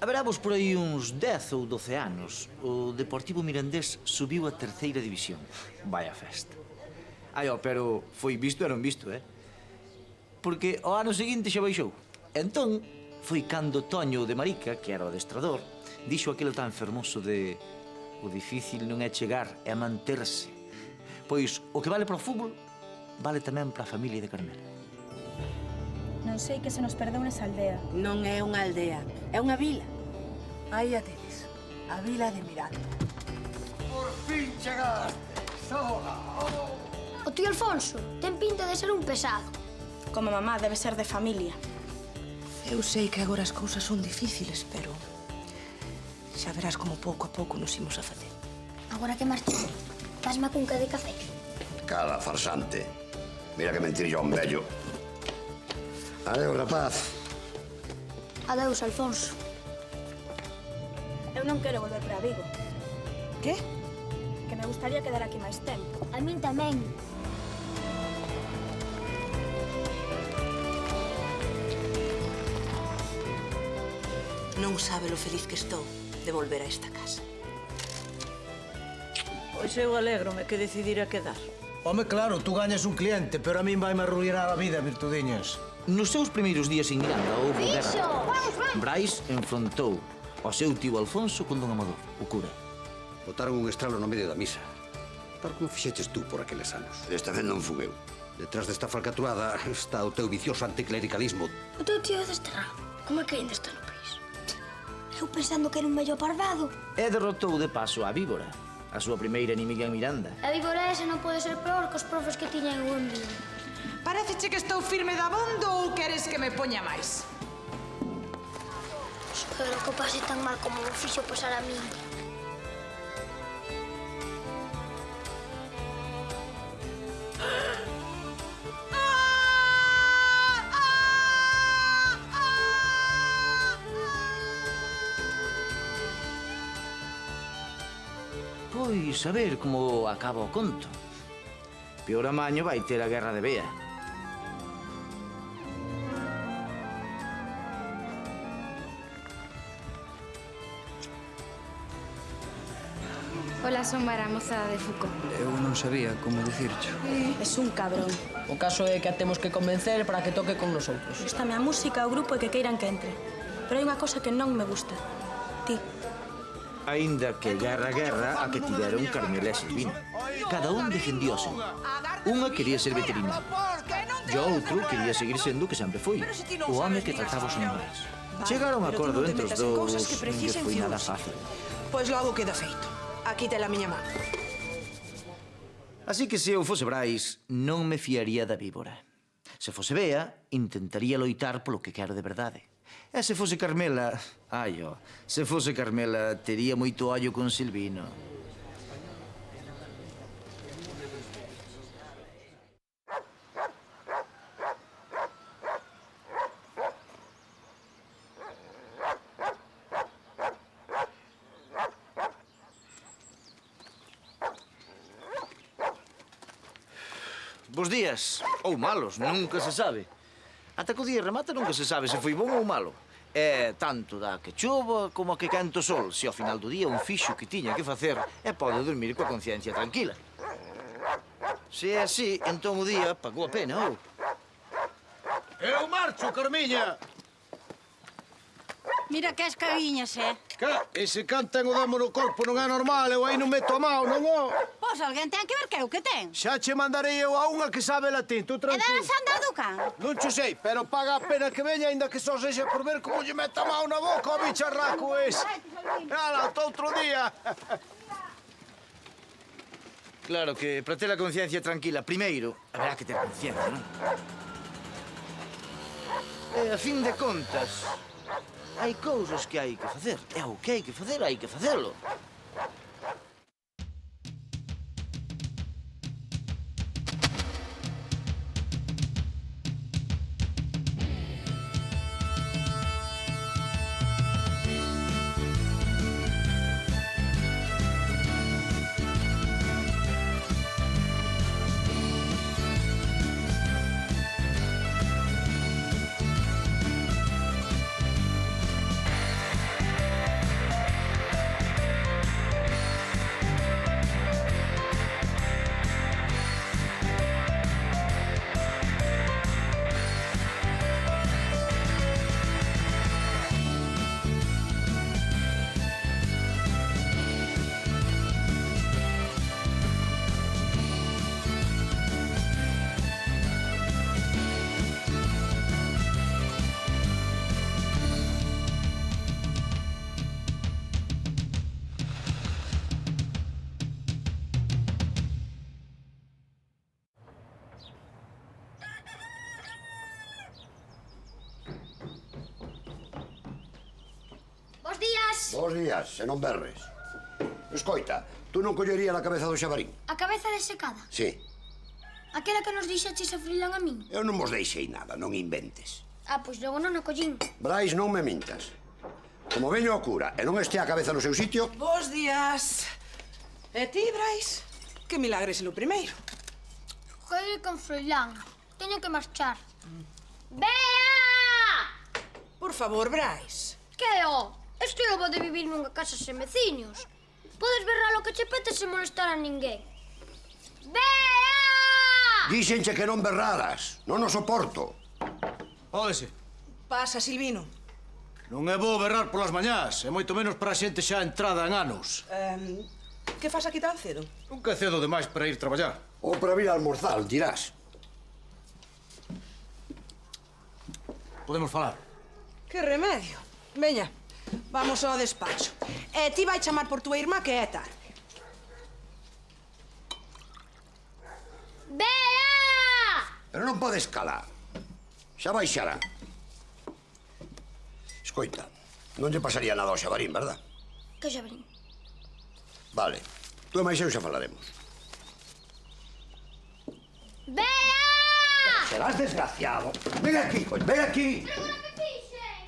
Haberamos por aí uns 10 ou 12 anos. O Deportivo Mirandés subiu a terceira división. Vaya festa. Pero foi visto e non visto, Porque o ano seguinte xa baixou. Entón, foi cando Toño de Marica, que era o adestrador, dixo aquilo tan fermoso de o difícil non é chegar, é manterse. Pois o que vale para o fútbol, vale tamén para a familia de Carmela. Non sei que se nos perdeu nesa aldea. Non é unha aldea, é unha vila. Aí a tedes, a vila de Miranda. Por fin chegaste, Soga! O tío Alfonso ten pinta de ser un pesado. Como mamá debe ser de familia. Eu sei que agora as cousas son difíciles, pero xa verás como pouco a pouco nos imos a facer. Agora que marchei, dasme a cunca de café. Cala, farsante. Mira que mentir un vello. Adeu, rapaz. Adeus, Alfonso. Eu non quero volver para Vigo. Que? Que me gustaría quedar aquí máis tempo. A min tamén. Non sabe lo feliz que estou de volver a esta casa. Pois eu alégrome que decidira quedar. Home, claro, tú gañas un cliente, pero a min vai-me arruinar a vida, Virtudiñas. Nos seus primeiros días en Miranda houve guerra. Brais enfrontou ao seu tío Alfonso con don Amador, o cura. Botaron un estralo no medio da misa. Tal como fixeches tú por aqueles anos. Desta vez non fun eu. Detrás desta falcaturada está o teu vicioso anticlericalismo. O teu tío é desterrado. Como é que ainda está no país? Eu pensando que era un vello parvado. E derrotou de paso a víbora, a súa primeira inimiga en Miranda. A víbora esa non pode ser peor que os profes que tiñan o envío. Paréceche que estou firme de abondo ou queres que me poña máis? Espero que o pase tan mal como o fixo pasar a min. Pois a ver como acaba o conto. Peor amaño vai ter a guerra de Bea. Ola, son Mara, mozada de Fuco. Eu non sabía como dicircho. Es un cabrón. O caso é que a temos que convencer para que toque con nosotros. Gústame a música, o grupo e que queiran que entre. Pero hai unha cosa que non me gusta. Ti. Aínda que guerra a que tiveron Carmela e Silvina. Cada un defendió o seu. Unha quería ser veterinario. E o outro quería seguir sendo o que sempre foi, o home que trataba os animais. Chegaron a acordo entre os dous, non lle foi nada fácil. Pois logo queda feito. Aquí te la miña man. Así que se eu fose Brais, non me fiaría da víbora. Se fose Bea, intentaría loitar polo que quero de verdade. E se fose Carmela... se fose Carmela, tería moito ollo con Silvino. Bos días, ou malos, nunca se sabe. Ata que o día remata nunca se sabe se foi bon ou malo. É tanto da que chova como a que canta o sol, se ao final do día un fixo que tiña que facer e pode dormir coa conciencia tranquila. Se é así, entón o día pagou a pena, ou? Eu marcho, Carmiña! Mira que as cabiñas, Ese can ten o demo no corpo non é normal, eu aí non meto a mão, non o... Pois alguén ten que ver que é o que ten. Xa che mandarei eu a unha que sabe latín, tú E tranquilo. darás andar do can. Non cho sei, pero paga a pena que veña, aínda que só sexa por ver como lle mete a mão na boca o bicharraco ese. Ala, ata outro día. Claro que para ter a conciencia tranquila, primeiro, haberá que ter conciencia, non? E a fin de contas, hai cousas que hai que facer. E o que hai que facer, hai que facelo. Bos días, se non berres. Escoita, tú non collerías a cabeza do xabarín? A cabeza desecada. Sí. Aquela que nos dixeches a Frilán a min. Eu non vos deixei nada, non inventes. Ah, pois logo non a collín. Brais, non me mintas. Como veño ao cura e non este a cabeza no seu sitio... Bos días. E ti, Brais? Que milagre é o primeiro. Quero ir con Frilán. Teño que marchar. Bea! Por favor, Brais. Que o? Estou lobo de vivir nunha casa sen veciños. Podes berrar o que che pete sen molestar a ninguén. Bea! Díxenche que non berraras. Non o soporto. Ódese. Pasa, Silvino. Non é bo berrar polas mañás, e moito menos para a xente xa entrada en anos. Que faz aquí tan cedo? Nunca é cedo demais para ir traballar. Ou para vir a almorzar, dirás. Podemos falar. Que remedio. Veña, vamos ao despacho. E ti vai chamar por túa irmá que é tarde. Bea! Pero non podes calar. Xa baixará. Escoita, non lle pasaría nada ao xabarín, verdad? Que xa verín. Vale, tú e máis eu xa falaremos. Bea! Serás desgraciado. Ven aquí, coño, ven aquí. Pero non me fixen!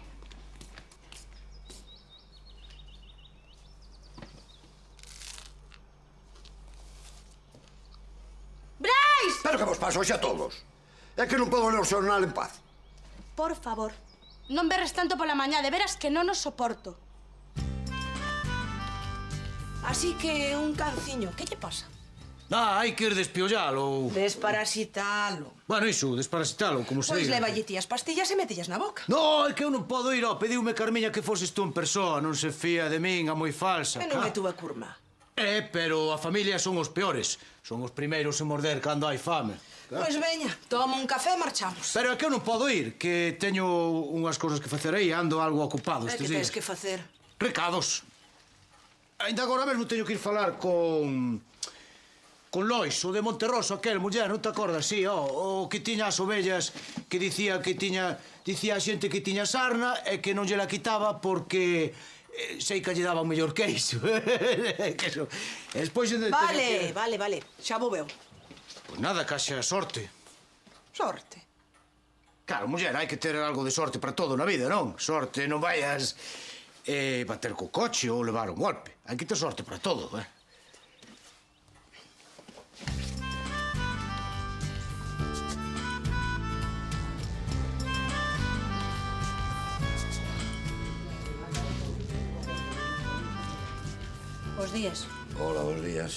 Brais! Pero que vos paso hoxe a todos. É que non podo ler o xornal en paz. Por favor, non berres tanto pola mañá, de veras que non os soporto. Así que un canciño, que lle pasa? Hai que ir despiollalo. Desparasitalo. Bueno, iso, desparasitalo, como se Pois diga. levalle ti as pastillas e metillas na boca. No, é que eu non podo ir, pediume Carmiña que foses tú en persoa, non se fía de min, a moi falsa. E non é túa curma. Pero a familia son os peores. Son os primeiros en morder cando hai fame. Pois veña, toma un café e marchamos. Pero é que eu non podo ir, que teño unhas cousas que facer aí, ando algo ocupado É estes que días. tens que facer? Recados. Ainda agora mesmo teño que ir falar con Lois, o de Monterroso, aquel muller, non te acordas? Sí, o que tiña as ovellas, que dicía a xente que tiña sarna e que non lle la quitaba porque sei que lle daba un mellor queixo. Que eso. E despois... Vale, xa vou veu. Pois nada, caixa sorte. Sorte. Claro, muller, hai que ter algo de sorte para todo na vida, non? Sorte, non vayas bater co coche ou levar un golpe. Hai que ter sorte para todo, Bos días. Hola, bons días.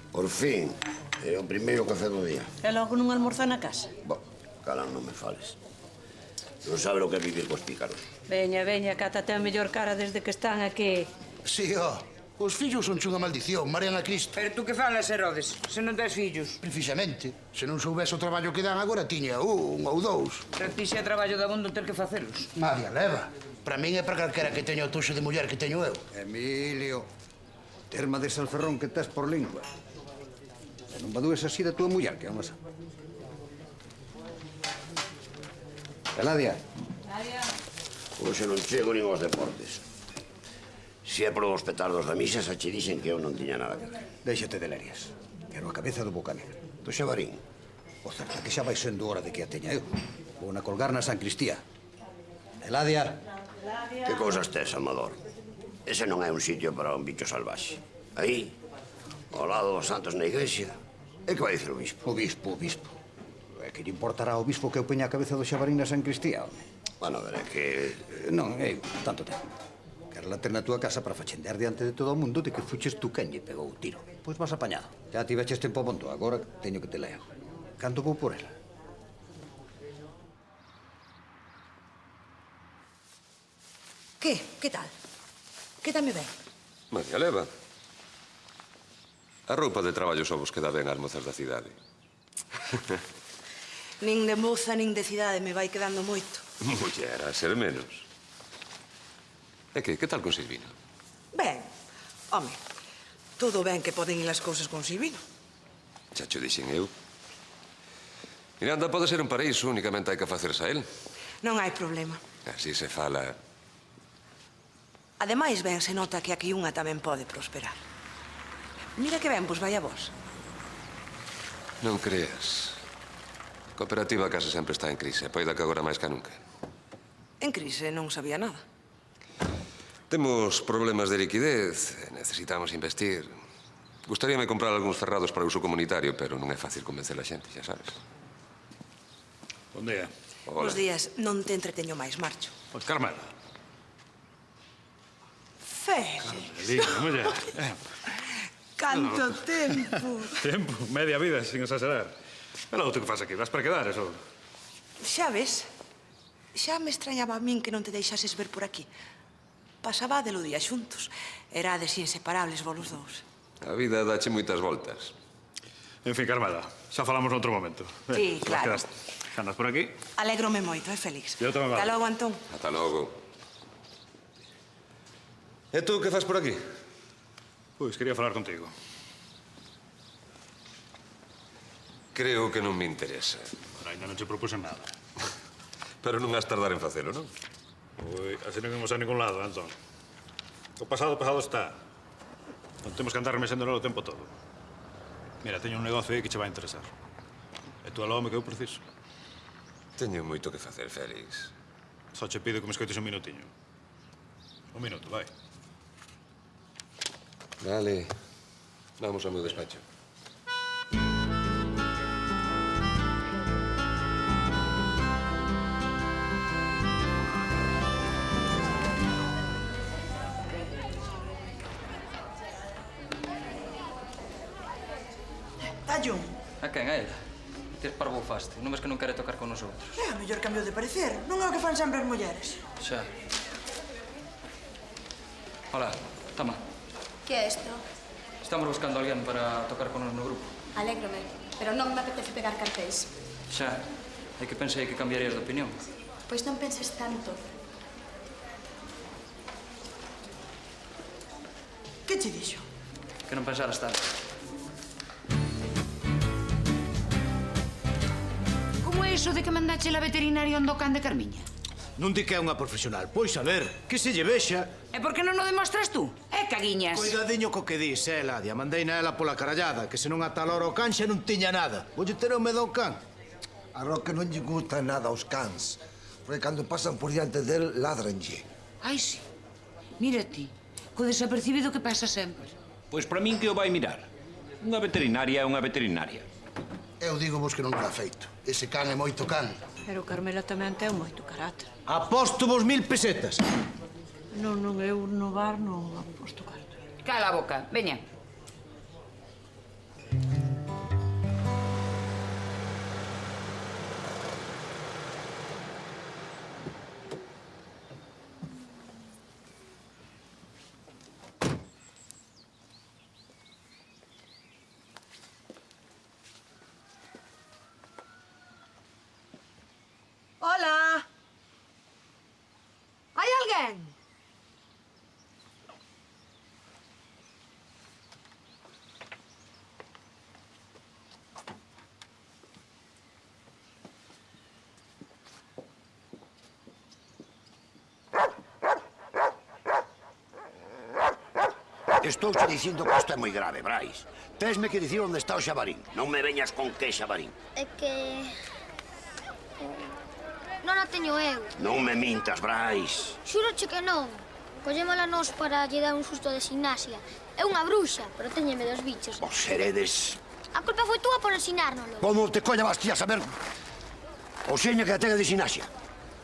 Por fin, é o primeiro café do día. E logo non almorzar na casa? Bo, calan, non me fales. Non sabe o que é vivir cos pícaros. Veña, cátate a mellor cara desde que están aquí. Sí, os fillos son unha maldición, marean a Cristo. Pero tú que falas, Herodes, se non tes fillos? Precisamente, se non soubese o traballo que dan agora, tiña un ou dous. Pero ti xa traballo de abondo ter que facelos. María, leva. Para min é para calquera que teña o tuxo de muller que teño eu. Emilio, terma de salferrón que tes por lingua. E non badúes así da tua muller, que é unha santa. Eladia. Hoxe non chego nin aos deportes. Se é por os petardos da misa, xa che dixen que eu non tiña nada que ver. Déixate de lerias. Quero a cabeza do Bocanegra. Do xabarín. O certo é que xa vai sendo hora de que a teña eu. Vou na colgar na San Cristía. Eladia. Que cousas tes, Amador? Ese non é un sitio para un bicho salvaxe. Aí, ao lado dos santos na iglesia, é que vai dicir o bispo? O bispo. É que lle importará ao bispo que eu peña a cabeza do xabarín na San Cristía, home? Bueno, a ver, é que... Non, eu, tanto tempo. Quero la ter na túa casa para fachendear diante de todo o mundo de que fuches tú quen lle pegou o tiro. Pois vas apañado. Já tiveches tempo a punto, agora teño que te leo. Canto vou por ela? Que tal? Quédame ben. María Leva. A roupa de traballo só vos queda ben ás mozas da cidade. Nin de moza, nin de cidade me vai quedando moito. Muller, a ser menos. E que tal con Silvino? Ben, home, todo ben que poden ir as cousas con Silvino. Xa cho dixen eu. Miranda pode ser un paraíso, únicamente hai que facerse a él. Non hai problema. Así se fala Ademais, ben se nota que aquí unha tamén pode prosperar. Mira que ben vos vai a vos. Non creas. A cooperativa case sempre está en crise. Poida que agora máis que nunca. En crise non sabía nada. Temos problemas de liquidez. Necesitamos investir. Gustaríame comprar algúns ferrados para uso comunitario, pero non é fácil convencer a xente, xa sabes. Bom día. Hola. Bos días, non te entreteño máis, marcho. Pois Carmela. Félix. Linda muller. Canto tempo. Tempo, media vida, sin exagerar. E logo tú que faz aquí? Vas para quedar, eso? Xa ves, xa me extrañaba a min que non te deixases ver por aquí. Pasaba de lo día xuntos. Erades inseparables vos os dous. A vida dache moitas voltas. En fin, Carmela, xa falamos noutro momento. Sí, claro. Xa andas por aquí? Alégrome moito, Félix? Eu tamén vale. Ata logo, Antón. Ata logo. E tú que faz por aquí? Pois, quería falar contigo. Creo que non me interesa. Pero ainda non te propuse nada. Pero non has tardar en facelo, non? Ui, así non imos a ningún lado, Antón. O pasado está. Non temos que andar remexéndolo o tempo todo. Mira, teño un negocio aí que che vai interesar. E tú aló me que eu preciso. Teño moito que facer, Félix. Só che pido que me escoites un minutiño. Un minuto, vai. Vale. Vamos ao meu despacho. Tallón. A quen? A ela? Tes parvofaste. Non ves que non quere tocar con nosotros? É a mellor cambio de parecer. Non é o que fan sempre as mulleres. Xa. Hola, toma. Que é isto? Estamos buscando a alguén para tocar con nos no grupo. Alégrome, pero non me apetece pegar cartéis. Xa. É que pensei que cambiarías de opinión. Pois non penses tanto. Que che dixo? Que non pensaras tanto. Como é iso de que mandache la veterinaria onde o can de Carmiña? Non di que é unha profesional. Pois a ver, que se lle vexa. E por que non o demostras tú? Caguiñas. Cuidadiño co que dis, Ladia. Mandeina ela pola carallada, que senón a tal hora o can xa non tiña nada. Voulle ter o medo ao can. A Roque non lle gusta nada aos cans, porque cando pasan por diante del, ladranlle. Ai, sí. Mira ti, co desapercibido que pasa sempre. Pois para min que o vai mirar. Unha veterinaria é unha veterinaria. Eu digo vos que non está feito. Ese can é moito can. Pero Carmela tamén ten moito carácter. Aposto vos 1000 pesetas. Non, eu no bar non aposto carto. Cala a boca, veña. Hola. Hai alguén? Estou che dicindo que isto é moi grave, Brais. Tesme que dicir onde está o xabarín. Non me veñas con que xabarín. É que... non a teño eu. Non me mintas, Brais. Xúroche que non. Collémola nós para lle dar un susto de Signasia. É unha bruxa, pero teñeme dos bichos. Vos seredes... A culpa foi túa por ensinárnoslo. Como te colla vas ti a saber o xeña que a ten de Signasia?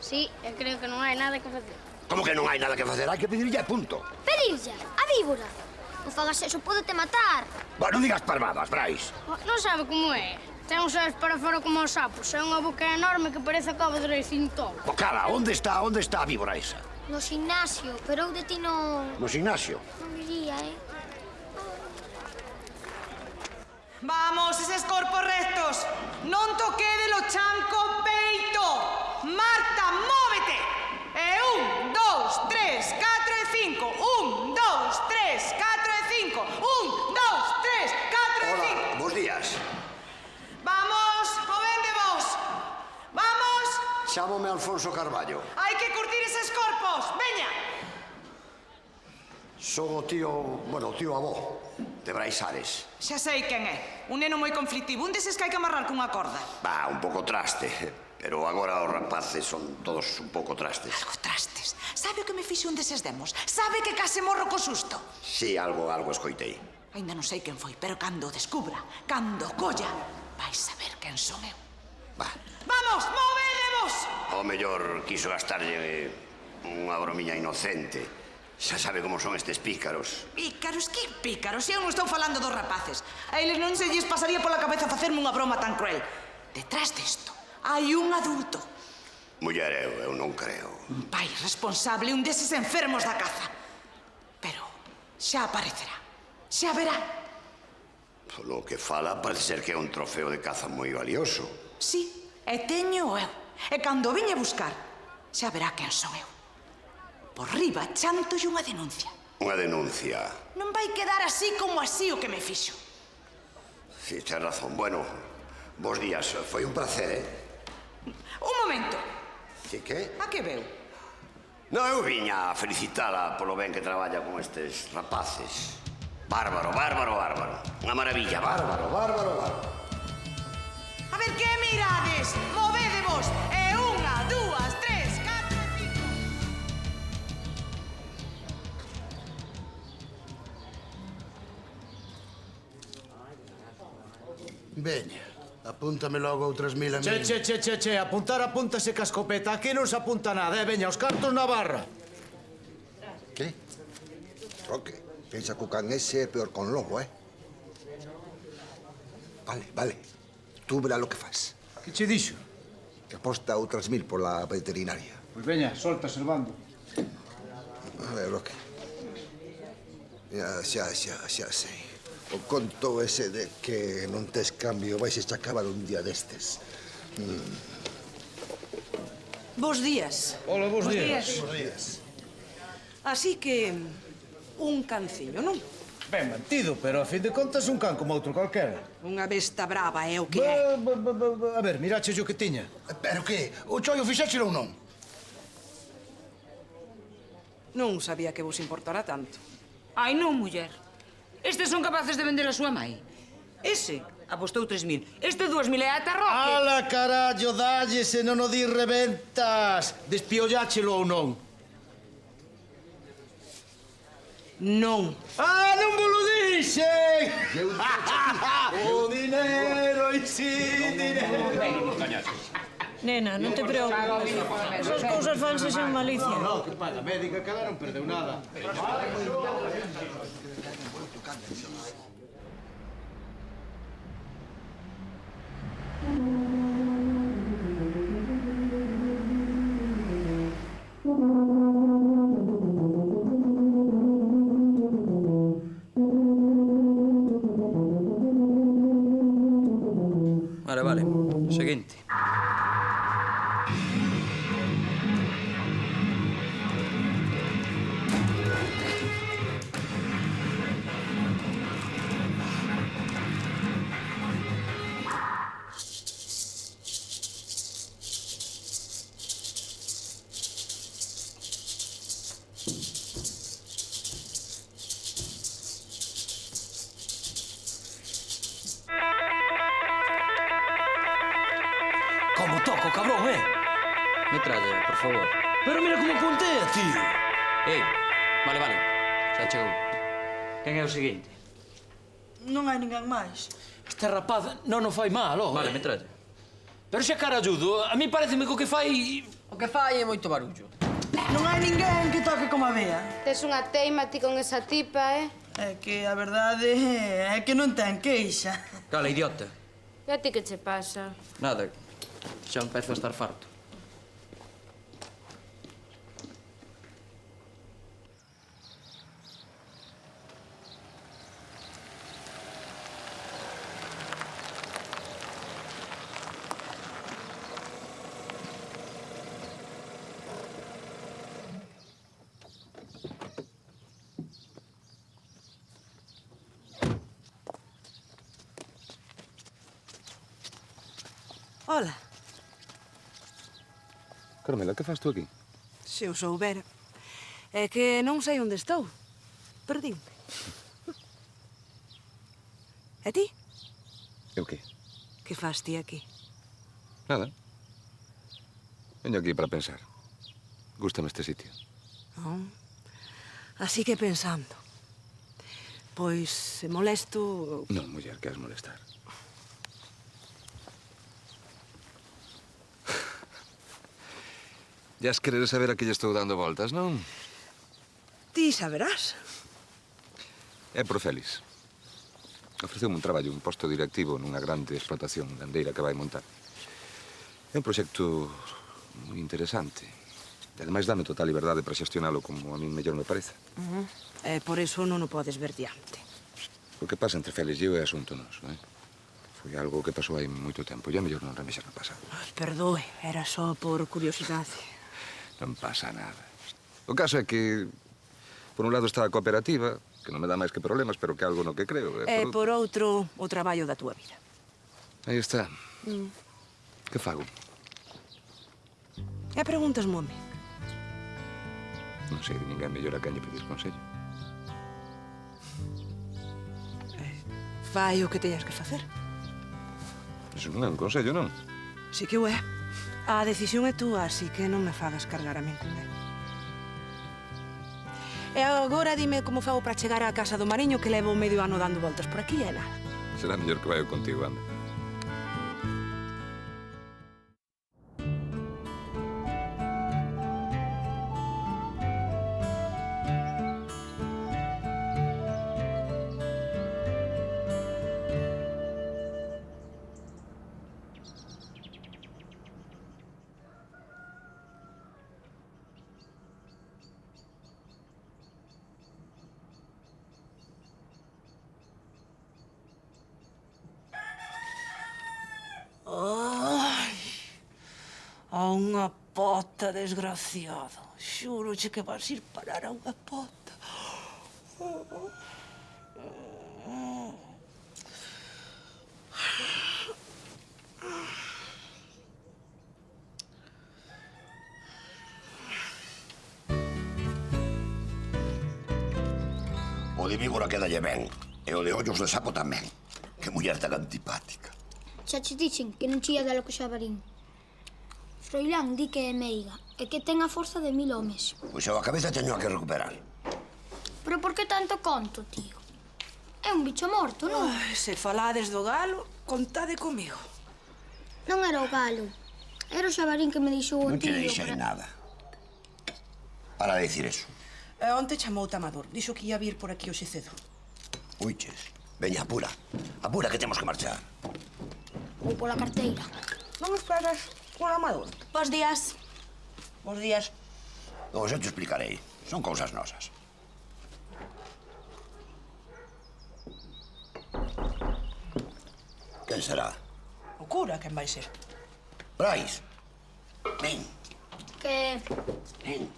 Sí, eu creo que non hai nada que facer. Como que non hai nada que facer? Hai que pedirlle e punto. Pedirlle? A víbora? Non fagas eso, pódete matar. Non digas parvadas, Brais. Non sabe como é. Ten os ollos para fora como os sapos. É unha boca enorme que parece a cova de Recintón. O cala, onde está a víbora esa? No gimnasio, pero eu de ti non... No gimnasio? Non diría, Vamos, eses corpos rectos. Non toque de lo chanco peito. Marta, móvete. 1, 2, 3, 4 e 5. 1, 2, 3, 4 e 5. 1, 2, 3, 4 e 5. Hola, bos días. Vamos, movende vos. Vamos. Chámome Alfonso Carballo. Hai que curtir eses corpos. Veña. Son o tío avó, de Brais Ares. Xa sei quen é. Un neno moi conflictivo, un deses que hai que amarrar cunha corda. Va, un pouco traste. Pero agora os rapaces son todos un pouco trastes. Algo trastes. Sabe o que me fixe un deses demos? Sabe que case morro co susto? Sí, algo escoitei. Ainda non sei quen foi, pero cando o descubra, cando o colla, vais saber quen son eu. Va. Vamos, movedemos! O mellor quiso gastarlle unha bromiña inocente. Xa sabe como son estes pícaros. Pícaros? Que pícaros? Eu non estou falando dos rapaces. A eles non se lles pasaría pola cabeza facerme unha broma tan cruel. Detrás desto hai un adulto. Muller, eu non creo. Un pai responsable, un deses enfermos da caza. Pero xa aparecerá. Xa verá. Polo que fala, parece ser que é un trofeo de caza moi valioso. Sí, e teño eu. E cando o viñe buscar, xa verá quen son eu. Por riba, chantolle unha denuncia. Unha denuncia. Non vai quedar así como así o que me fixo. Si, tes razón. Bueno, bos días. Foi un placer, Un momento. Si, que? A que veu? Non, eu viña a felicitala polo ben que traballa con estes rapaces. Bárbaro. Unha maravilla, bárbaro. A ver, que mirades? Movedevos! E 1, 2, 3, 4 e 5. Veña, apúntame logo outras 1000 a mí. Che, apúntase ca escopeta. Aquí non se apunta nada, veña, os cartos na barra. Que? Roque, pensa que o can ese é peor con lobo, Vale. Tú verá lo que faz. Que che dixo? Que aposta outras 1000 pola veterinaria. Pois veña, solta, Servando. A ver, Roque. Xa sei. O conto ese de que non tes cambio vais a acabar un día destes. Bos días. Hola, bos días. Bos días. Así que un canciño, non? Ben mantido, pero a fin de contas un can como outro calquera. Unha besta brava é o que é. A ver, mirache o que tiña. Pero que? O chollo fixéchelo ou non? Non sabía que vos importara tanto. Ai, non, muller. Estes son capaces de vender a súa mai. Ese apostou 3000. Este 2000 é ata Roque. Ala, carallo, dalle, se non o di reventas. Despiolláchelo ou non? Non. Ah, non vos lo dixen! O dinero, dinero. Nena, non te preocupes. Esas cousas fanse sen malicia. No, que paga médica, que non perdeu nada. Vale. Seguinte. Como toco, cabrón, Metralla, por favor. Pero mira como puntea, tío. Ei, vale, xa chegou. Quen é o seguinte? Non hai ninguén máis. Este rapaz non fai mal, Vale, metralla. Pero xa caralludo, a mí pareceme que o que fai... O que fai é moito barullo. Non hai ninguén que toque como a vea. Tes unha teima ti con esa tipa, É que a verdade é que non ten queixa. Cala, idiota. E a ti que che pasa? Nada, xa empezo a estar farto. Ola, Carmela, que faz tú aquí? se o soubera. É que non sei onde estou. Perdín. E ti? E o qué? Que fas ti aquí? Nada. Veño aquí para pensar. Gústame este sitio. Non? Así que pensando. Pois, se molesto... Non, muller, que has molestar. Ya has querer saber a que lle estou dando voltas, non? Ti saberás. É por Félix. Ofreceume un traballo, un posto directivo nunha grande explotación gandeira que vai montar. É un proxecto moi interesante. E ademais dame total liberdade para xestionalo como a mí mellor me parece. E por eso non o podes ver diante. O que pasa entre Félix e eu é asunto noso, eh? Foi algo que pasou hai moito tempo. E é mellor non remexar no pasado. Perdoe, era só por curiosidade. Non pasa nada. O caso é que, por un lado está a cooperativa, que non me dá máis que problemas, pero que é algo no que creo. E por outro, o traballo da túa vida. Aí está. Que fago? E preguntas, mome. Non sei de ninguén mellor a quen lle pedir consello. Fai o que teñas que facer. Iso non é un consello, non? Si que o é. A decisión é túa, así que non me fagas cargar a min con ela. E agora dime como fago para chegar á casa do Mariño, que levo medio ano dando voltas por aquí e nada. Será mellor que vai contigo, anda. A unha pota, desgraciado. Xúroche que vas ir parar a unha pota. O de víbora quedalle ben. E o de ollos de sapo tamén. Que muller tan antipática. Xa che dixen que non chía dalo co xabarín. Froilán di que é meiga e que ten a forza de 1000 homes. Pois eu a cabeza teño a que recuperar. Pero por que tanto conto, tío? É un bicho morto, non? Se falades do galo, contade comigo. Non era o galo. Era o xabarín que me deixou o Non te tío. deixei nada. Para decir eso. E onte chamou Amador. Dixo que ia vir por aquí hoxe cedo. Uiches. Veña, apura. Apura que temos que marchar. Vou pola carteira. Non esperas por Amador? Bos días. Bos días. Pois eu te explicarei. Son cousas nosas. Quen será? O cura, quen vai ser? Brais. Ven, Que... ven.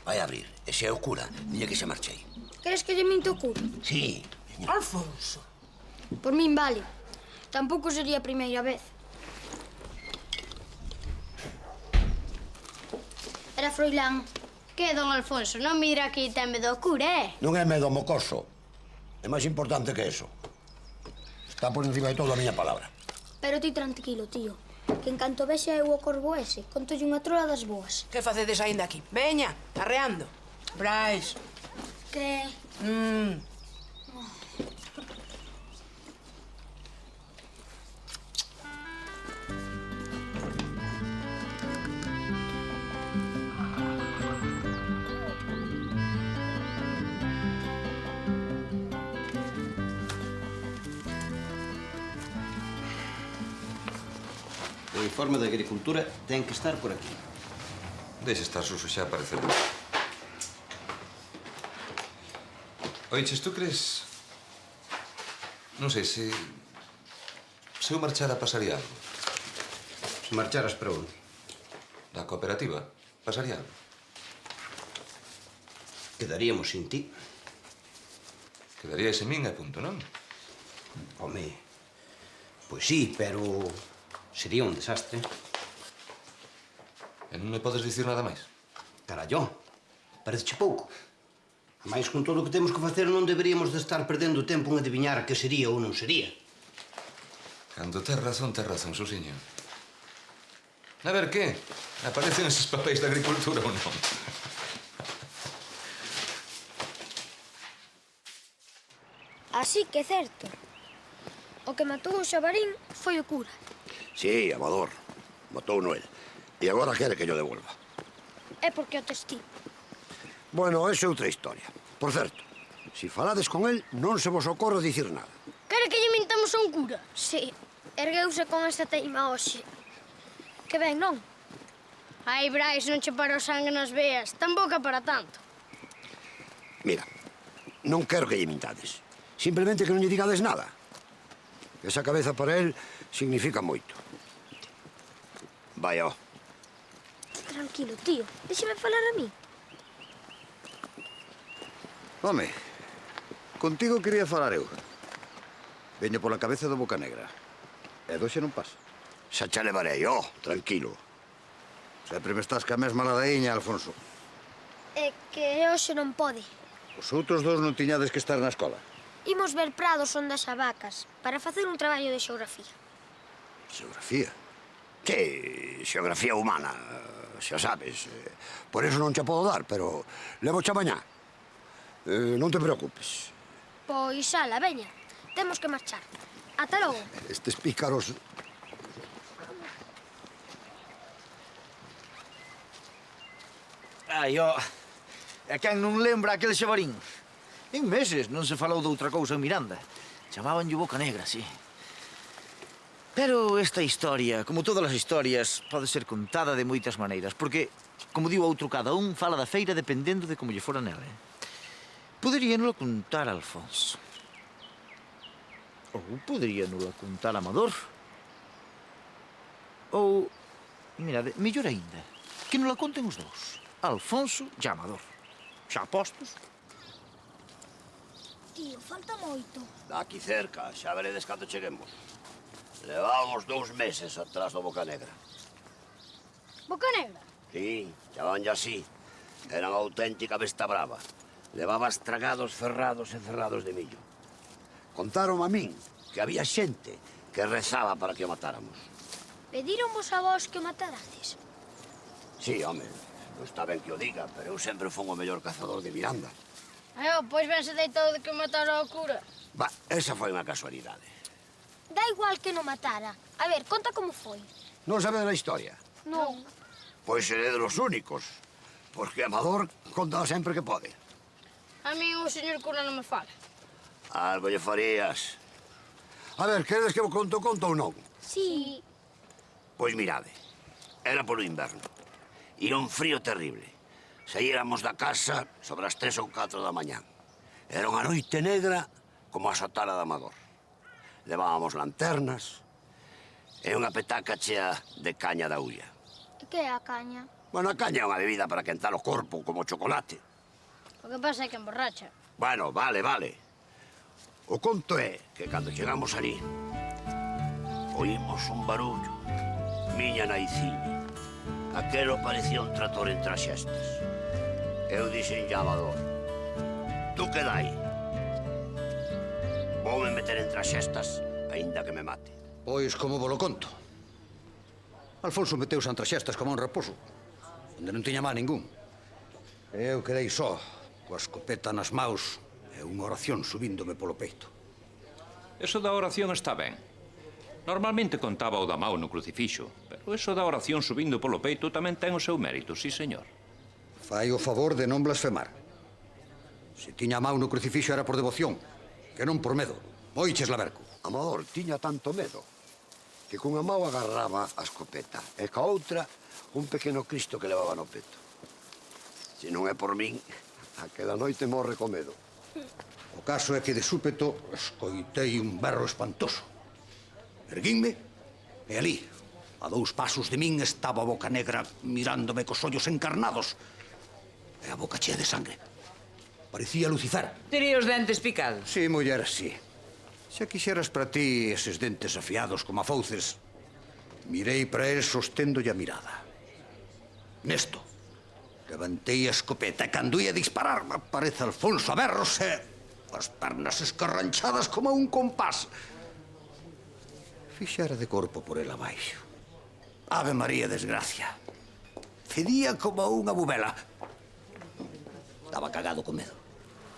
Vai abrir. E se é o cura, dille que se marchei. Queres que lle minto o cura? Sí. Alfonso. Por min vale. Tampouco sería a primeira vez. Era Froilán. Que, don Alfonso, non mira que ten medo ao cura, Non é medo mocoso. É máis importante que eso. Está por encima de todo a miña palabra. Pero ti tranquilo, tío. Que en canto vexe eu o corvo ese, contolle unha trola das boas. Que facedes aínda aquí? Veña, arreando. Brais. Que... O informe de agricultura ten que estar por aquí. Deixa estar, Suso, xa aparecerá. Oiches, tú crees... Non sei, se eu marchara pasaría algo. Se marcharas para onde? Da cooperativa, pasaría algo. Quedaríamos sin ti. Quedaríais en min e punto, non? Home, pois sí, pero sería un desastre. E non me podes dicir nada máis? Carallo, pareceche pouco. Mais con todo o que temos que facer non deberíamos de estar perdendo tempo en adiviñar que sería ou non sería. Cando tes razón, su señor. A ver, que? Aparecen eses papéis de agricultura ou non? Así que é certo. O que matou o xabarín foi o cura. Sí, Amador. Matouno el. E agora quere que yo devolva. É porque o testí. Bueno, esa é outra historia. Por certo, si falades con el, non se vos ocorre dicir nada. Quere que lle mintamos a un cura? Sí, ergueuse con esta teima hoxe. Que ben, non? Ai, Brais, non che para o sangue nas veas. Tan boca para tanto. Mira, non quero que lle mintades. Simplemente que non lle digades nada. Esa cabeza para él significa moito. Vai, ó. Tranquilo, tío. Déxame falar a mí. Home, contigo quería falar eu. Veño pola cabeza do Bocanegra. E doxe non pasa. Xa xa levarei, ó, tranquilo. Sempre me estás ca mesma ladaíña, Alfonso. É que hoxe non pode. Os outros dous non tiñades que estar na escola. Imos ver prados onde as abacas para facer un traballo de xeografía. Xeografía? Que xeografía humana, xa sabes. Por eso non xa podo dar, pero levo xa mañá. Non te preocupes. Pois, ala, veña. Temos que marchar. Ata logo. Estes pícaros... Ai, ó, e quen non lembra aquel xabarín? En meses non se falou de outra cousa en Miranda. Chamabanlle Bocanegra, sí. Pero esta historia, como todas as historias, pode ser contada de moitas maneiras, porque, como diu outro, cada un fala da feira dependendo de como lle fora nela. Poderíanolo contar Alfonso. Ou poderíanolo contar Amador. Ou, mirade, mellor aínda, que non la conten os dous. Alfonso e Amador. Xa postos? Tío, falta moito. Aquí cerca, xa veredes cando cheguemos. Levamos 2 meses atrás do Bocanegra. Bocanegra? Sí, chamaban así. Eran auténtica besta brava. Levaba estragados ferrados e cerrados de millo. Contaron a min que había xente que rezaba para que o matáramos. Pediron vos a vos que o matarades? Sí, home, non está ben que o diga, pero eu sempre fui o mellor cazador de Miranda. Pois ben se deitou de que matara ao cura. Bah, esa foi unha casualidade. Da igual que non matara. A ver, conta como foi. Non sabedes a historia? Non. Pois seré de los únicos, porque Amador conta sempre que pode. A mí o señor cura non me fala. Algo lle farías. A ver, queredes que vos conto ou non? Sí. Pois mirade, era polo inverno. Ira un frío terrible. Saíramos da casa sobre as 3 ou 4 da mañán. Era unha noite negra como a sotana de Amador. Levábamos lanternas e unha petaca chea de caña da ulla. Que é a caña? Bueno, a caña é unha bebida para quentar o corpo como chocolate. O que pasa é que emborracha. Bueno, vale. O conto é que cando chegamos ali, oímos un barullo. Miña naiciña. Aquelo parecía un trator entre as xestas. Eu dixen a Amador, tú queda aí. Voume meter entre as xestas, aínda que me mate. Pois como vos lo conto. Alfonso meteuse entre as xestas como un raposo, onde non tiña má ningún. Eu quedei só, coa escopeta nas maus e unha oración subíndome polo peito. Eso da oración está ben. Normalmente contaba o da mau no crucifixo, pero eso da oración subindo polo peito tamén ten o seu mérito, sí, señor. Fai o favor de non blasfemar. Se tiña a mau no crucifixo era por devoción, que non por medo. Oiches, Laverco. Amador tiña tanto medo que cunha mau agarraba a escopeta e ca outra un pequeno Cristo que levaba no peto. Se non é por min, aquela noite morre co medo. O caso é que de súpeto escoitei un berro espantoso. Erguínme e ali, a 2 pasos de min, estaba a Bocanegra mirándome cos ollos encarnados e a boca chea de sangre. Parecía Lucifer. Tería os dentes picados. Sí, muller, sí. Se quixeras para ti eses dentes afiados como a fauces, mirei para el sosténdolle a mirada. Nesto, Levantei a escopeta e cando ia disparar aparece Alfonso a berros e as pernas escarranchadas como un compás. Fixera de corpo por el abaixo. Ave María, desgracia. Fedía como unha bubela. Estaba cagado con medo.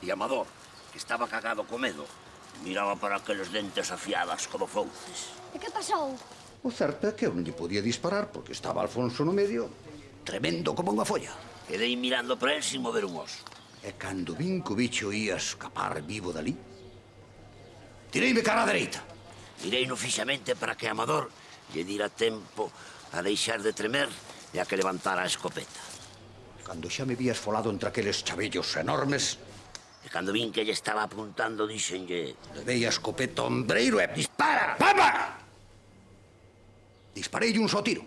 E Amador, que estaba cagado con medo, miraba para aqueles dentes afiadas como fouces. E que pasou? O certo é que eu non lle podía disparar porque estaba Alfonso no medio, tremendo como unha folla. Quedei mirando para él sin mover un oso. E cando vin que o bicho ia escapar vivo dali, tireime cara a dereita. Mireino fixamente para que Amador lle dira tempo a deixar de tremer e a que levantara a escopeta. Cando xa me vi esfolado entre aqueles chavellos enormes, e cando vin que lle estaba apuntando, díxenlle... Levei a escopeta ao ombreiro e... Dispara! Papa! Dispareille un só tiro.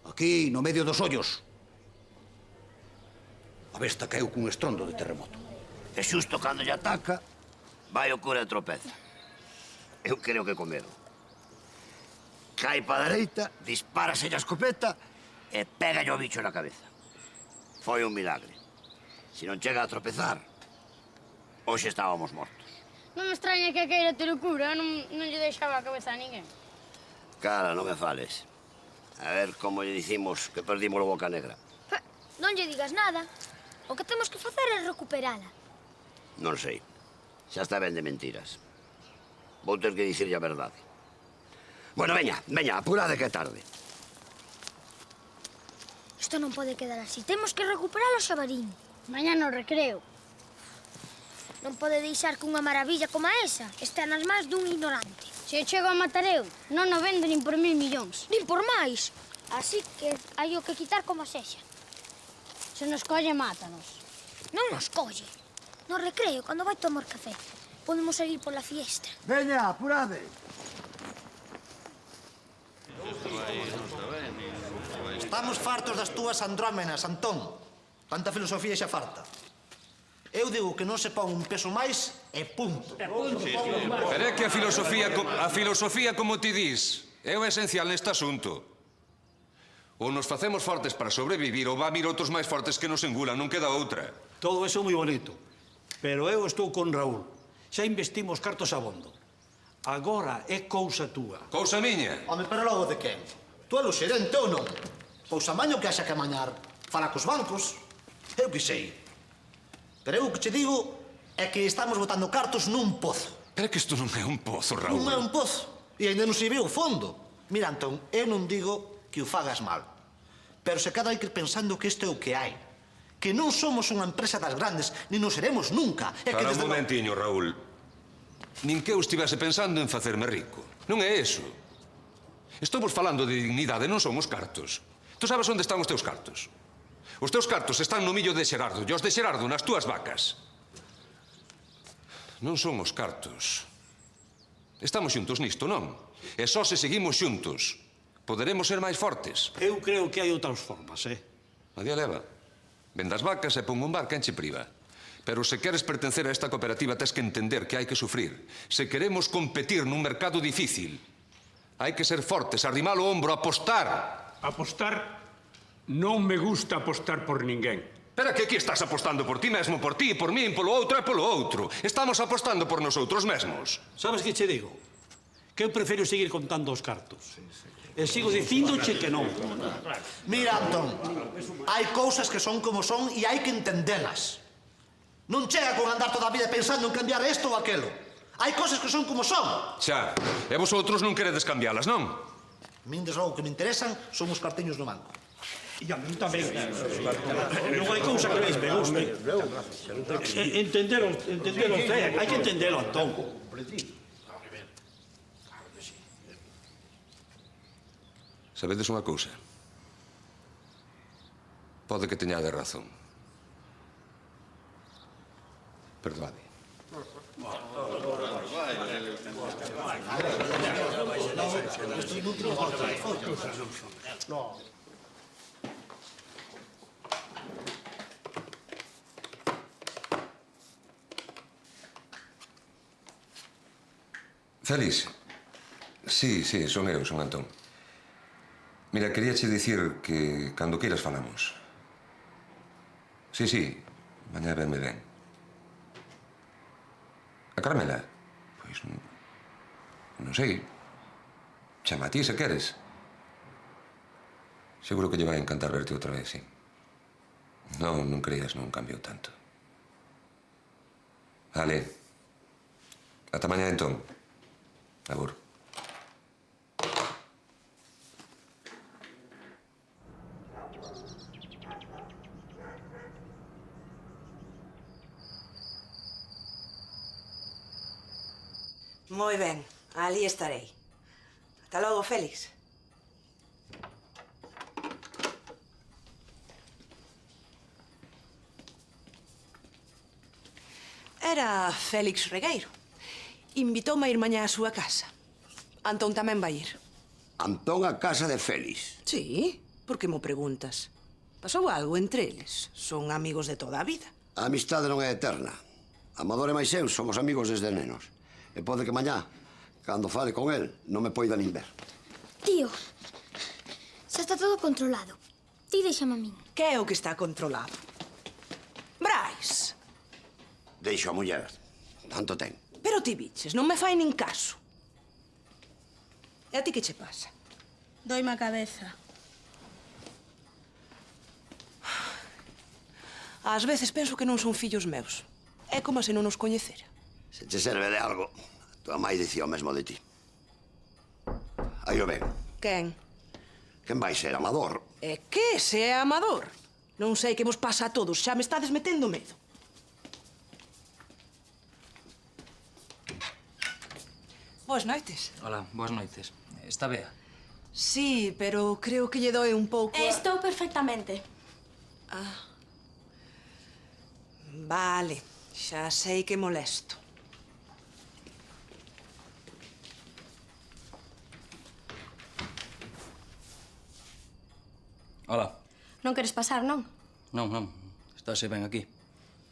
Aquí, no medio dos ollos. A besta caeu cun estrondo de terremoto. E xusto cando lle ataca, vai o cura e tropeza. Eu creo que comeron. Cai pa dereita, dispárase a escopeta e pega o bicho na cabeza. Foi un milagre. Se non chega a tropezar, hoxe estábamos mortos. Non me extraña que queira ter o cura, non lle deixaba a cabeza a ninguén. Cara, non me fales. A ver como lle dicimos que perdimos o Boca Negra. Non lle digas nada. O que temos que facer é recuperala. Non sei. Xa está ben de mentiras. Vou ter que dicirlle a verdade. Bueno, veña, apurade que é tarde. Isto non pode quedar así. Temos que recuperar o xabarín. Mañá no recreo. Non pode deixar que unha maravilla como esa estea nas mans dun ignorante. Se o chego a matar eu, non o vendo nin por 1000 millóns. Nin por máis. Así que hai o que quitar como sexa. Se nos colle, mátanos. Non nos colle. No recreo, cando vai tomar café, podemos seguir pola fiesta. Veña, apurade. Estamos fartos das túas andrómenas, Antón. Tanta filosofía xa farta. Eu digo que non se pon un peso máis e punto. Pero é que a filosofía, como ti dis, é o esencial neste asunto. Ou nos facemos fortes para sobrevivir ou va vir outros máis fortes que nos engulan, non queda outra. Todo eso é moi bonito. Pero eu estou con Raúl. Xa investimos cartos abondo. Agora é cousa túa. Cousa miña? Home, pero logo de quen? Tú é o xerente ou non? Pois amaño que haxa que amañar. Fala cos bancos. Eu que sei. Pero eu o que che digo é que estamos botando cartos nun pozo. Pero é que isto non é un pozo, Raúl. Non é un pozo. E ainda non se ve o fondo. Mira, Antón, eu non digo que o fagas mal. Pero se cada hai que ir pensando que isto é o que hai. Que non somos unha empresa das grandes, nin nos seremos nunca. Para un momentiño, Raúl. Nin que eu estivese pensando en facerme rico. Non é eso. Estamos falando de dignidade, non son os cartos. Tú sabes onde están os teus cartos? Os teus cartos están no millo de Xerardo e os de Xerardo nas túas vacas. Non son os cartos. Estamos xuntos nisto, non? E só se seguimos xuntos poderemos ser máis fortes. Eu creo que hai outras formas, Adía leva. Vende as vacas e pon un bar que enche priva. Pero se queres pertencer a esta cooperativa tes que entender que hai que sufrir. Se queremos competir nun mercado difícil, hai que ser fortes, arrimar o ombro, apostar. Apostar? Non me gusta apostar por ninguén. Pero que aquí estás apostando por ti mesmo, por ti, por min, polo outro e polo outro. Estamos apostando por nosotros mesmos. Sabes que che digo? Que eu prefiro seguir contando os cartos. E sigo dicíndoche que non. Mira, Antón, hai cousas que son como son e hai que entendelas. Non chega con andar toda a vida pensando en cambiar isto ou aquelo. Hai cousas que son como son. Xa, e vosotros non queredes cambialas, non? Mindes logo que me interesan son os carteños do banco. E a min tamén. Non hai cousa que veis me guste. Entendelo, hai que entendelo, Antón. Sabedes unha cousa? Pode que teñade razón. Perdoade. Félix. Sí, son eu, son Antón. Mira, queríache dicir que cando queiras falamos. Sí, sí, mañá venme ben. A Carmela? Pois non sei. Chama a ti se queres. Seguro que lle vai encantar verte outra vez, sí. Non creas, non cambiou tanto. Vale. Ata mañá, entón. Agur. Moi ben, ali estarei. Ata logo, Félix. Era Félix Regueiro. Invitoume a ir mañá á súa casa. Antón tamén vai ir. Antón a casa de Félix. Sí? Por que mo preguntas? Pasou algo entre eles? Son amigos de toda a vida. A amistade non é eterna. Amador e máis eu somos amigos desde nenos. E pode que mañá, cando fale con el, non me poida nin ver. Tío, xa está todo controlado. Ti déxame a min. Que é o que está controlado? Brais! Deixo a muller. Tanto ten. Pero ti biches, non me fai nin caso. E a ti que che pasa? Doime a cabeza. Ás veces penso que non son fillos meus. É como se non os coñecera. Se che serve de algo, tua mãe dicía o mesmo de ti. Aí o ven. Quen? Quen vai ser Amador? E que se é Amador? Non sei que vos pasa a todos, xa me estades metendo medo. Boas noites. Hola, boas noites. Está Bea? Sí, pero creo que lle doe un pouco... Estou perfectamente. Ah. Vale, xa sei que molesto. Hola. Non queres pasar, non? Non, non. Estáse ben aquí.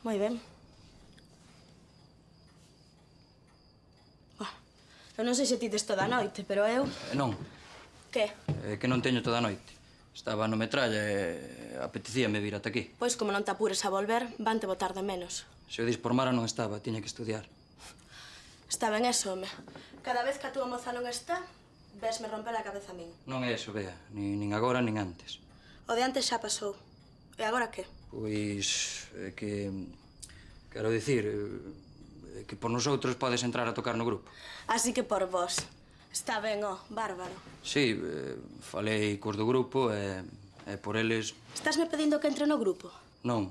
Moi ben. Eu non sei se ti tes toda a noite, pero eu... Non, Que? que non teño toda a noite. Estaba no metralla e apetecíame vir ata aquí. Pois como non te apures a volver, vante botar de menos. Se o dis por Mara non estaba, tiña que estudiar. Está ben eso, home. Cada vez que a túa moza non está, vesme romper a cabeza a min. Non é eso, Bea. Nin agora, nin antes. O de antes xa pasou. E agora que? Pois que... Quero dicir, que por nosotros podes entrar a tocar no grupo. Así que por vos. Está ben, bárbaro. Sí, falei cos do grupo e por eles... Estásme pedindo que entre no grupo? Non.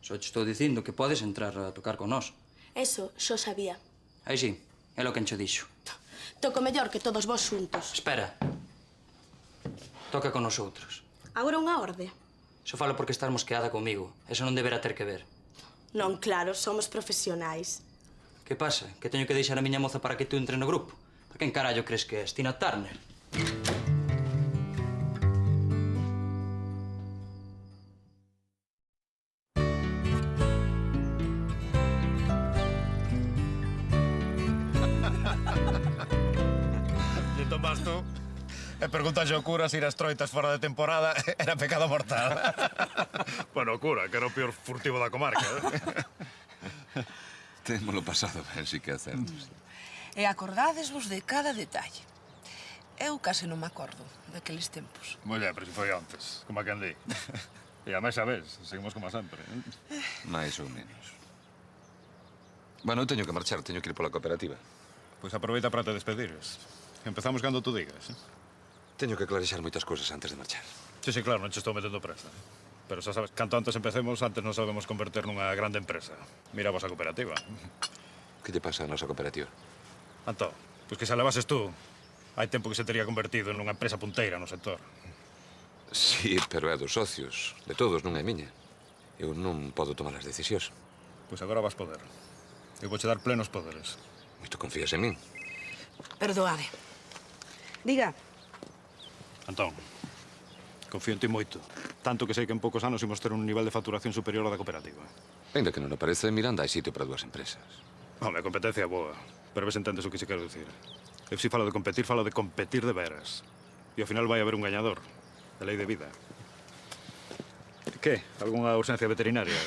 Só te estou dicindo que podes entrar a tocar con nós. Eso xo sabía. Aí sí, é lo que encho dixo. Toco mellor que todos vos xuntos. Espera. Toca con nosotros. Agora unha orde. Xo falo porque estás mosqueada comigo. Eso non deberá ter que ver. Non, claro, somos profesionais. Que pasa? Que teño que deixar a miña moza para que tú entre no grupo? A quen carallo crees que és? Tina Turner? E entón vas tú e preguntas ao cura se ir ás troitas fora de temporada era pecado mortal. Bueno, o cura, que era o peor furtivo da comarca. Témolo pasado ben, si que é certo. E acordádesvos de cada detalle. Eu case non me acordo daqueles tempos. Molle, pero si foi antes, como a quen di. E a máis a vez, seguimos como sempre. Mais ou menos. Bueno, eu teño que marchar, teño que ir pola cooperativa. Pois aproveita para te despedires. Empezamos cando tú digas. Teño que clarexar moitas cousas antes de marchar. Sí, sí, claro, non che estou metendo presa. Pero xa sabes, canto antes empecemos, antes nos sabemos converter nunha grande empresa. Mira a vosa cooperativa. Que lle pasa a nosa cooperativa? Antón, pois que xa levases tú. Hai tempo que se tería convertido nunha empresa punteira no sector. Sí, pero é dos socios. De todos, non é miña. Eu non podo tomar as decisións. Pois agora vas poder. Eu vouche dar plenos poderes. Moito confías en min. Perdoade. Diga. Antón, confío en ti moito. Tanto que sei que en poucos anos imos ter un nivel de facturación superior ao da cooperativa. Ainda que non aparece en Miranda, hai sitio para dúas empresas. Home, a competencia é boa. Pero ves entendes o que se quero dicir. Eu si falo de competir de veras. E ao final vai haber un gañador. De lei de vida. Que? Algunha urxencia veterinaria?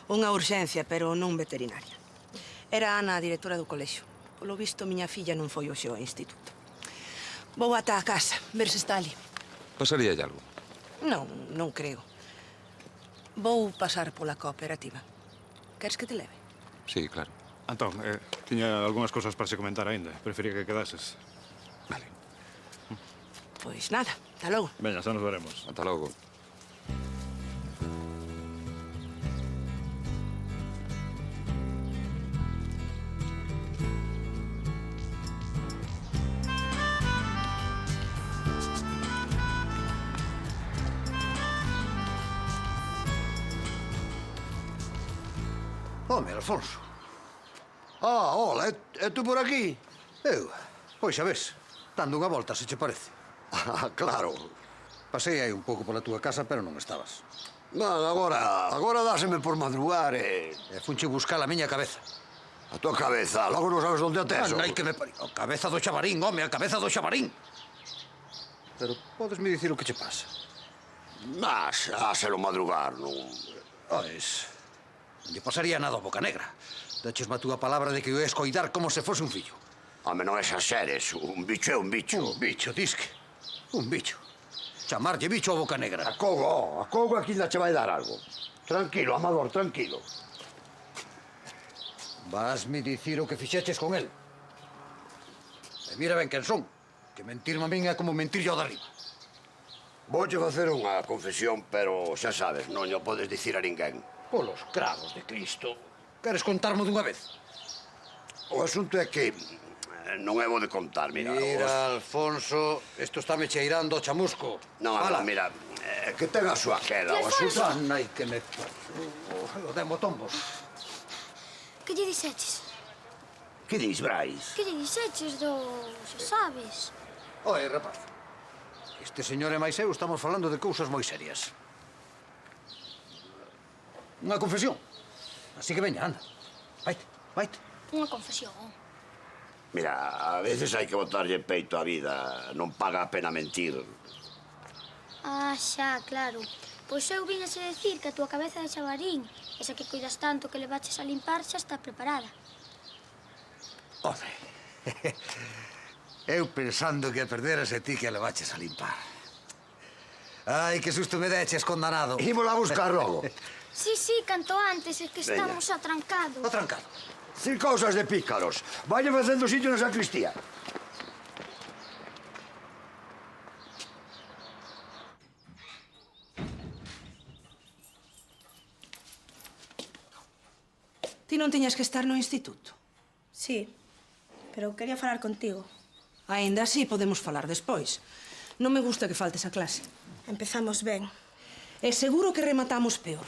Unha urxencia, pero non veterinaria. Era Ana a directora do colexio. Polo visto, miña filla non foi hoxe ao instituto. Vou ata a casa, ver se está ali. Pasaría algo? Non, non creo. Vou pasar pola cooperativa. Queres que te leve? Sí, claro. Antón, tiña algunhas cosas para se comentar aínda. Prefería que quedases. Pois nada, ata logo. Veña, xa nos veremos. Ata logo. Home, Alfonso. Ah, hola, é tú por aquí? Eu, pois xa ves, dando unha volta, se che parece. Ah, claro. Pasei aí un pouco pola túa casa, pero non estabas. Non, agora dáseme por madrugar e... E funche buscar a miña cabeza. A tua cabeza, logo non sabes onde a teso. Andai que me pari... A cabeza do Xabarín, home, a cabeza do Xabarín. Pero podesme dicir o que che pasa? Mas, a selo madrugar, non... Pois, non lle pasaría nada ao Boca Negra. Dechesme a túa palabra de que o ias coidar como se fose un fillo. Home, non exaxeres, un bicho é un bicho. Un bicho, disque. Un bicho. Chamarlle bicho ao Boca Negra. A Cogo aquí ainda che vai dar algo. Tranquilo, Amador, tranquilo. Vasme dicir o que fixeches con el. E mira ben quen son, que mentirme a min é como mentirlle ao de arriba. Vouche facer unha confesión, pero xa sabes, non o podes dicir a ninguén. Polos cravos de Cristo. Queres contarmo dunha vez? O asunto é que non é bo de contar, mira. Mira, Alfonso, isto está me cheirando o chamusco. Non, mira, que ten a súa queda. O asunto... Ai, que me... O demo tombos. Que lle dixeches? Que dis, Brais? Que lle dixeches do... xa sabes? Oe, rapaz, este señor e máis eu estamos falando de cousas moi serias. Unha confesión. Así que veña, anda. Vaite, vaite. Unha confesión. Mira, a veces hai que botarlle peito á vida. Non paga a pena mentir. Ah, xa, claro. Pois eu viñase a decir que a túa cabeza de Xabarín, esa que cuidas tanto que levaches a limpar, xa está preparada. Ode. Eu pensando que a perderas e ti que a levaches a limpar. Ai, que susto me deches, condenado. Ímola a buscar logo. Sí, canto antes, é que estamos atrancados. Atrancados? Sin cousas de pícaros. Vaya facendo sitio na sacristía. Ti non tiñas que estar no instituto? Sí, pero quería falar contigo. Aínda así podemos falar despois. Non me gusta que faltes a clase. Empezamos ben. E seguro que rematamos peor.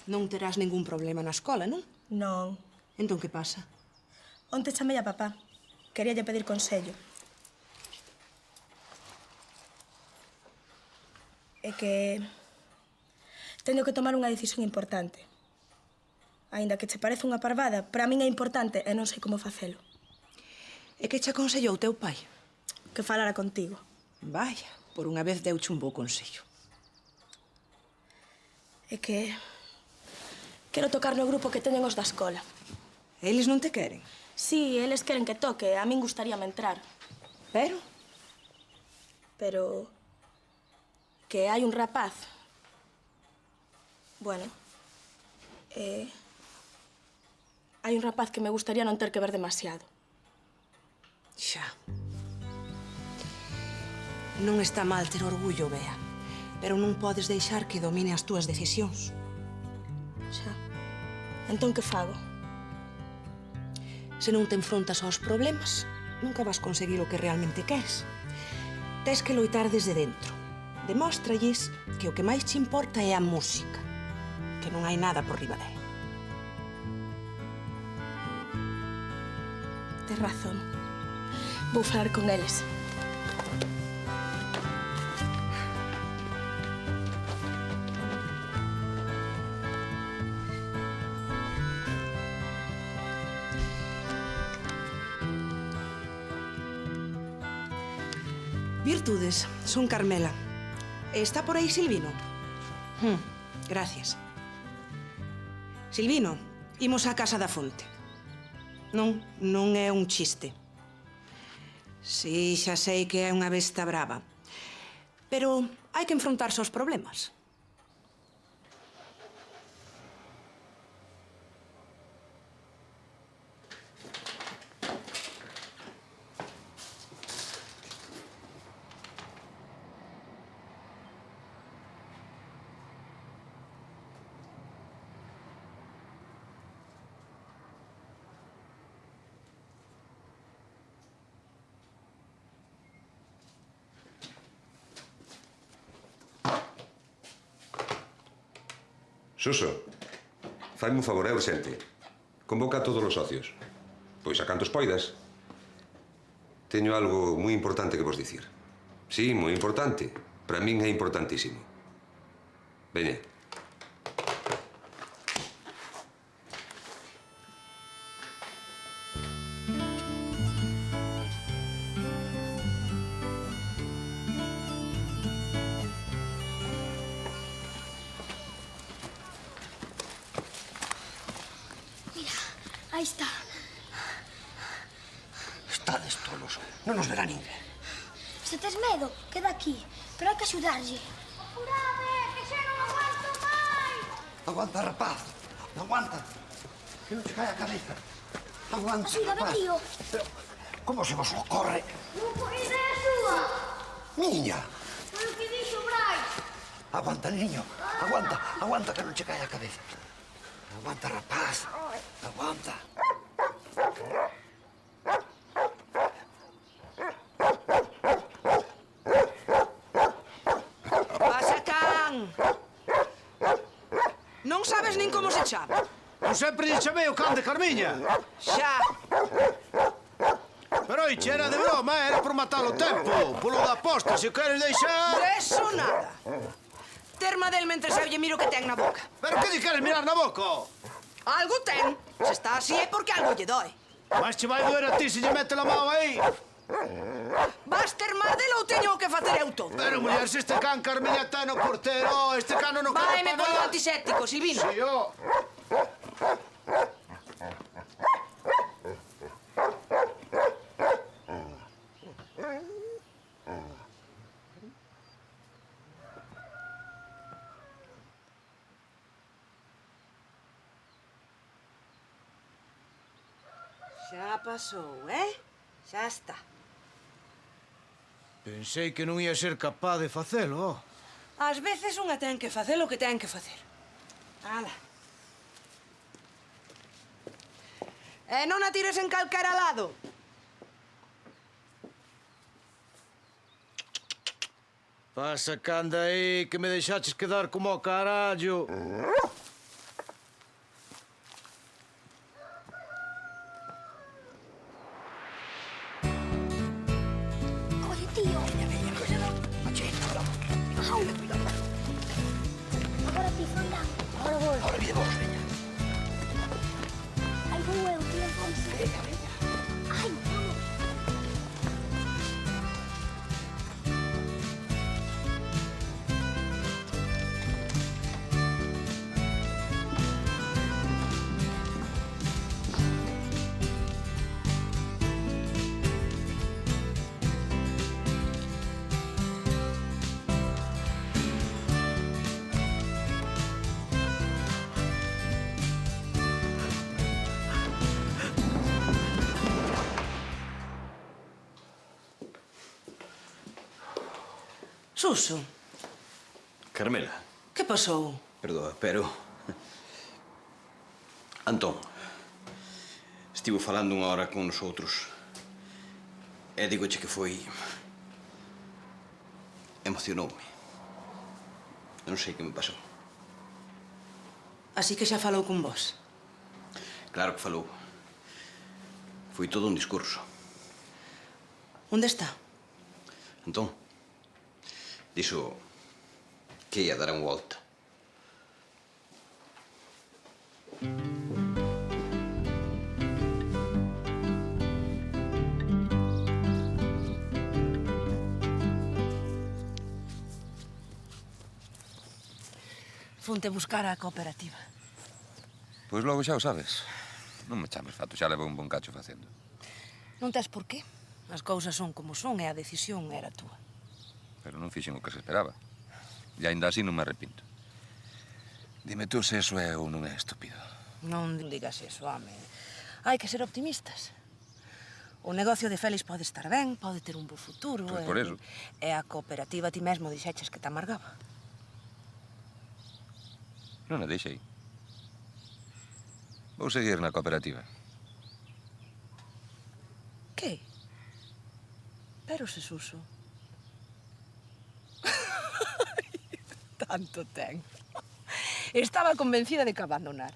Non terás ningún problema na escola, non? Non. Entón, que pasa? Onte chamei a papá. Queríalle pedir consello. É que... teño que tomar unha decisión importante. Aínda que che parece unha parvada, para min é importante e non sei como facelo. E que che aconsellou teu pai? Que falara contigo. Vaya, por unha vez deuche un bo consello. É que... quero tocar no grupo que teñen os da escola. Eles non te queren? Sí, eles queren que toque. A min gustaríame entrar. Pero? Pero... que hai un rapaz... Bueno... hai un rapaz que me gustaría non ter que ver demasiado. Xa. Non está mal ter orgullo, Bea. Pero non podes deixar que domine as túas decisións. Xa. Entón, que fago? Se non te enfrontas aos problemas, nunca vas conseguir o que realmente queres. Tes que loitar desde dentro. Demóstralles que o que máis te importa é a música, que non hai nada por riba dela. Tes razón. Vou falar con eles. Virtudes, son Carmela. Está por aí Silvino? Gracias. Silvino, imos á Casa da Fonte. Non, non é un chiste. Si, xa sei que é unha besta brava. Pero hai que enfrontarse aos problemas. Suso, faime un favor, é urxente. Convoca a todos os socios. Pois a cantos poidas. Teño algo moi importante que vos dicir. Sí, moi importante. Para min é importantísimo. Veña. Aí está. Estades tolos. Non nos verá ninguén. Se tes medo, queda aquí. Pero hai que axudarlle. Apurade, que xa non aguanto máis. Aguanta, rapaz. Aguanta. Que non te cae a cabeza. Aguanta, Axúdame, rapaz. tío. Pero, como se vos ocorre? Non foi idea súa. Niña. Foi o que dixo Brais. Aguanta, niño. Aguanta, aguanta, que non te cae a cabeza. Aguanta, rapaz. Aguanta. Pasa, can! Non sabes nin como se chama. Non sempre lle chamei o can de Carmiña. Xa. Pero iche, era de broma, era por matar o tempo. Polo da aposta, se o queres deixar... Deso nada. Terma del mentre eu lle miro que ten na boca. Pero que lle queres mirar na boca? Algo ten. Se está así é porque algo lle dói. Mas che vai doer a ti se lle mete la mão aí. Vas ter mal dele ou teño que facer eu todo? Pero, muller, se este can Carmiña ten no portero, este cano non queda Vaime pa polo nada. antiséptico, Silvino. Sí, ó. Xa pasou, Xa está. Pensei que non ia ser capaz de facelo, ó. Ás veces unha ten que facer o que ten que facer. Ala. E non a tires en calquera lado. Pasa, canda aí, que me deixaches quedar como ao carallo. Oye, tío. Au. Agora ti, Fanda. Agora vos. Ahora vide vos, veña. Aí vou eu, tío Alfonso. Veña, veña. Ai, vamos. Suso, Carmela, que pasou? perdoa, pero... Antón, estivo falando unha hora con nosotros e digoche que foi... emocionoume. Non sei que me pasou. Así que xa falou con vos. Claro que falou. Foi todo un discurso. Onde está? Antón, dixo que ia dar unha volta. Funte buscar a cooperativa. Pois logo xa o sabes. Non me chames fato, xa levo un bon cacho facendo. Non tes por qué. As cousas son como son e a decisión era túa. Pero non fixen o que se esperaba. E aínda así non me arrepinto. Dime tú se eso é ou non é estúpido. Non digas eso, home. Hai que ser optimistas. O negocio de Félix pode estar ben, pode ter un bo futuro. Pois por eso. E a cooperativa ti mesmo dixeches que te amargaba. Non a deixei. Vou seguir na cooperativa. Que? Pero, Sesuso... Tanto ten. Estaba convencida de que abandonaras.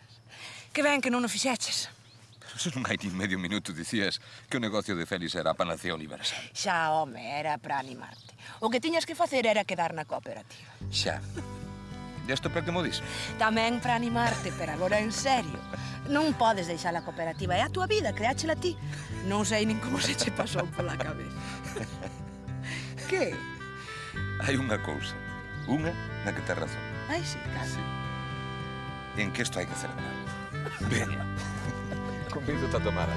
Que ben que non o fixeches. Pero se non hai nin medio minuto dicías que o negocio de Félix era a panacea universal. Xa, home, era para animarte. O que tiñas que facer era quedar na cooperativa. Xa. E isto para que mo dis? Tamén para animarte, pero agora en serio. Non podes deixar a cooperativa. É a túa vida, creáchela ti. Non sei nin como se che pasou pola cabeza. Que? Hai unha cousa. Unha na que tes razón. Ai, sí, claro. Sí. En que isto hai que celebrar. Venga. Convido-te a tomar.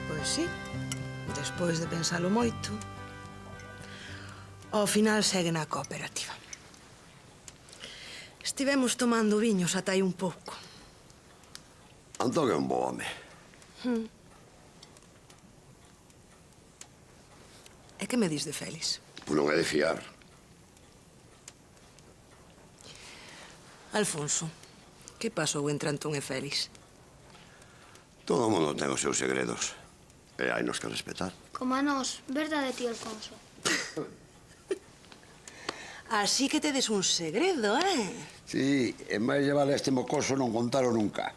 Pois sí. Despois de pensalo moito, ao final segue na cooperativa. Estivemos tomando viños ata hai un pouco. Antón é un bo home. E que me dis de Félix? Pois non é de fiar. Alfonso, que pasou entre Antón e Félix? Todo o mundo ten os seus segredos. E hai nos que respetar. Como a nós, verdade, tío Alfonso? Así que tedes un segredo, eh? Sí, e máis llevar este mocoso non contaro nunca.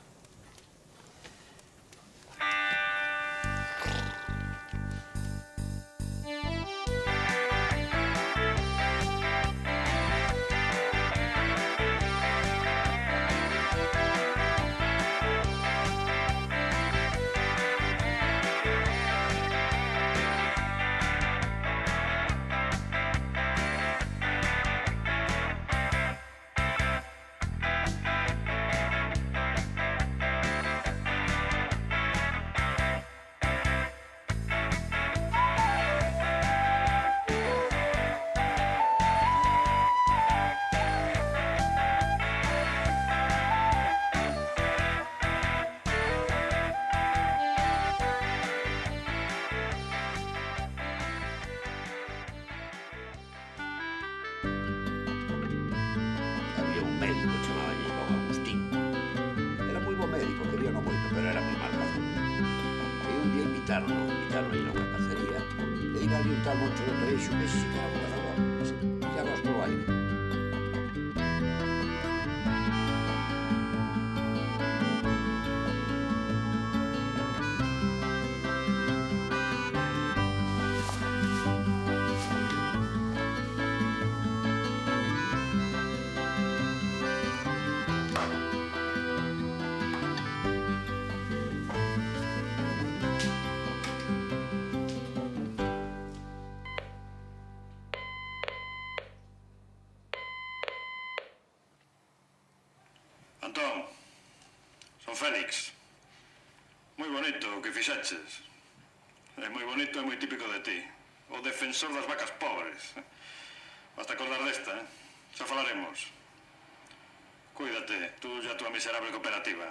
Invitaron a ir a unha cacería e ir ali un tal Moncho de Treixo que se cara unha da boa. Ya vas polo aire. Antón, son Félix. Moi bonito o que fixaches. É moi bonito e moi típico de ti. O defensor das vacas pobres. Basta acordar desta, Xa falaremos. Cuídate, tú e a túa miserable cooperativa.